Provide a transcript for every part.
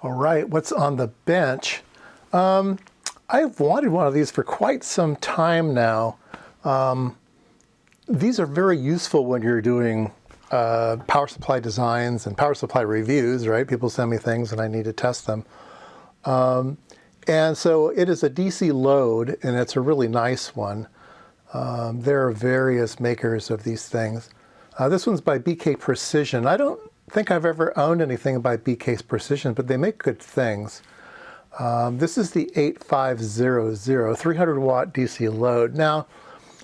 All right, what's on the bench? I've wanted one of these for quite some time now. These are very useful when you're doing power supply designs and power supply reviews, right? People send me things and I need to test them. And so it is a DC load, and it's a really nice one. There are various makers of these things. This one's by BK Precision. I don't think I've ever owned anything by BK Precision, but they make good things. This is the 8500 300 watt DC load. Now,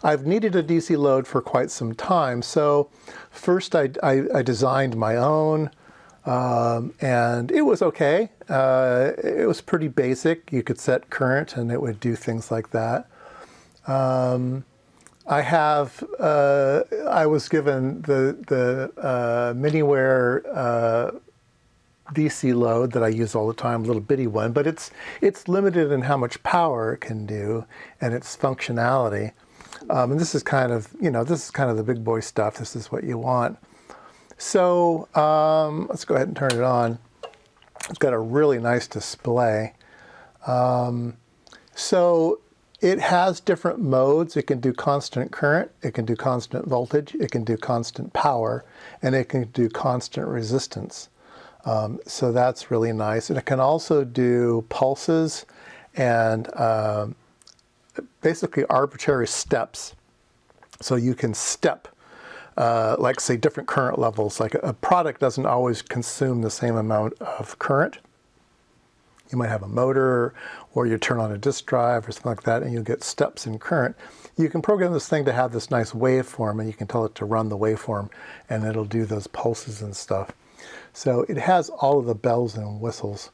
I've needed a DC load for quite some time, so first I designed my own, and it was okay. It was pretty basic. You could set current and it would do things like that. I was given the Miniware DC load that I use all the time, a little bitty one, but it's limited in how much power it can do and its functionality. And this is kind of, this is kind of the big boy stuff. This is what you want. So let's go ahead and turn it on. It's got a really nice display. So it has different modes. It can do constant current, it can do constant voltage, it can do constant power, and it can do constant resistance. So that's really nice. And it can also do pulses and basically arbitrary steps. So you can step, like say different current levels. Like a product doesn't always consume the same amount of current. You might have a motor, or you turn on a disk drive or something like that, and you get steps in current. You can program this thing to have this nice waveform, and you can tell it to run the waveform, and it'll do those pulses and stuff. So it has all of the bells and whistles.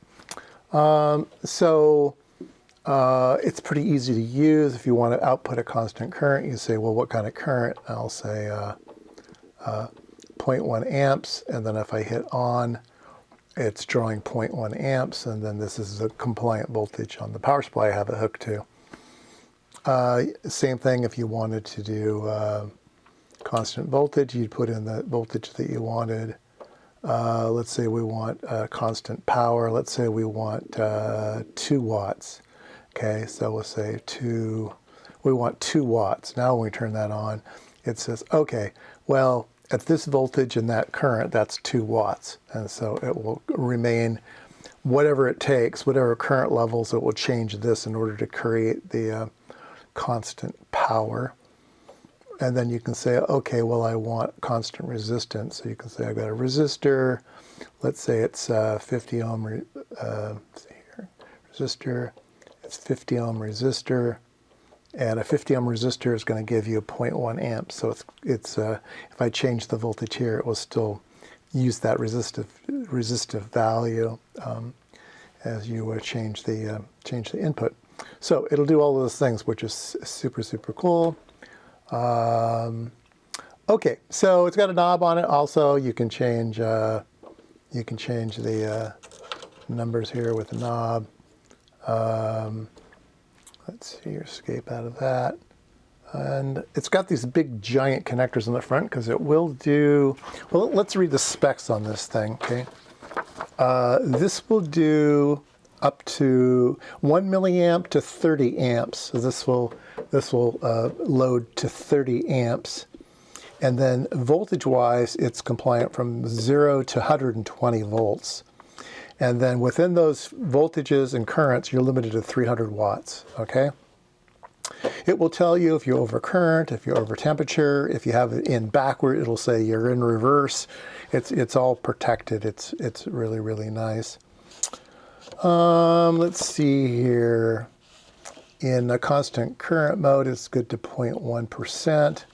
It's pretty easy to use. If you want to output a constant current, you say, well, what kind of current? I'll say 0.1 amps, and then if I hit on, it's drawing 0.1 amps, and then this is a compliant voltage on the power supply I have it hooked to. Same thing if you wanted to do constant voltage, you'd put in the voltage that you wanted. Let's say we want constant power. Let's say we want 2 watts. Okay, so we'll say we want 2 watts. Now when we turn that on, it says, okay, well, at this voltage and that current, that's 2 watts. And so it will remain whatever it takes, whatever current levels, it will change this in order to create the constant power. And then you can say, okay, well, I want constant resistance. So you can say I've got a resistor. Let's say it's 50 ohm resistor. It's 50 ohm resistor. And a 50 ohm resistor is going to give you 0.1 amps. So it's if I change the voltage here, it will still use that resistive value as you change the input. So it'll do all of those things, which is super, super cool. Okay, so it's got a knob on it. Also, you can change the numbers here with the knob. Let's see, escape out of that. And it's got these big giant connectors in the front because it will do, well, let's read the specs on this thing, okay? This will do up to 1 milliamp to 30 amps. So this will load to 30 amps. And then voltage-wise, it's compliant from 0 to 120 volts. And then within those voltages and currents, you're limited to 300 watts, okay? It will tell you if you're over current, if you're over temperature. If you have it in backward, it'll say you're in reverse. It's all protected. It's really, really nice. Let's see here. In a constant current mode, it's good to 0.1%.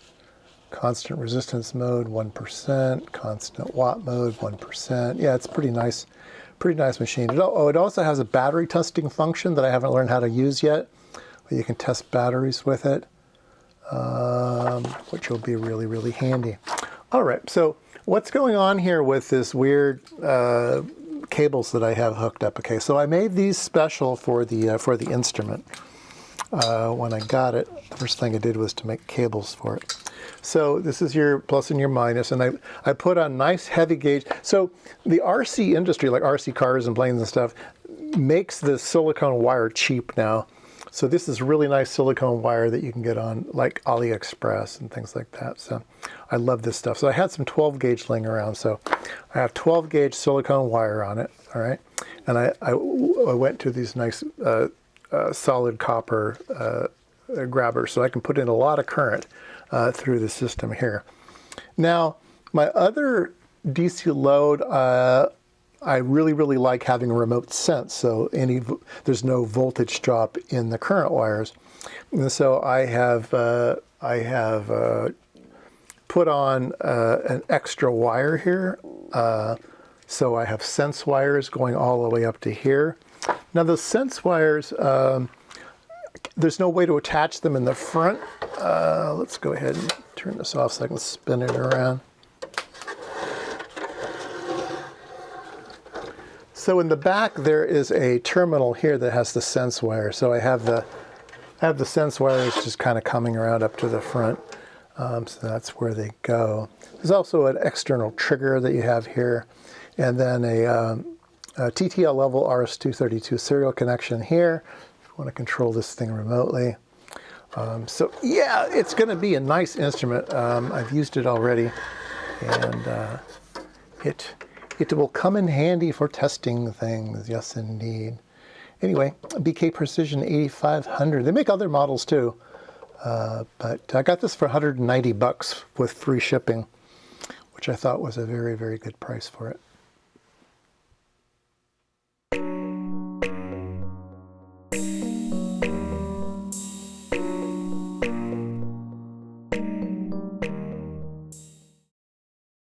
Constant resistance mode, 1%. Constant watt mode, 1%. Yeah, it's pretty nice machine. It also has a battery testing function that I haven't learned how to use yet. You can test batteries with it, which will be really, really handy. All right, so what's going on here with this weird cables that I have hooked up? Okay, so I made these special for the instrument. when I got it, the first thing I did was to make cables for it. So this is your plus and your minus, and I put on nice heavy gauge. So the RC industry, like RC cars and planes and stuff, makes the silicone wire cheap now. So this is really nice silicone wire that you can get on like AliExpress and things like that. So I love this stuff. So I had some 12 gauge laying around. So I have 12 gauge silicone wire on it. All right. And I went to these nice solid copper grabbers, so I can put in a lot of current through the system here. Now, my other DC load, I really like having a remote sense, so there's no voltage drop in the current wires. And so I have put on an extra wire here. So I have sense wires going all the way up to here. Now those sense wires, there's no way to attach them in the front. Let's go ahead and turn this off so I can spin it around. So in the back there is a terminal here that has the sense wire. So I have the sense wires just kind of coming around up to the front. So that's where they go. There's also an external trigger that you have here, and then a TTL level RS-232 serial connection here. If you want to control this thing remotely. So yeah, it's going to be a nice instrument. I've used it already, and it will come in handy for testing things. Yes, indeed. Anyway, BK Precision 8500. They make other models too, but I got this for 190 bucks with free shipping, which I thought was a very good price for it.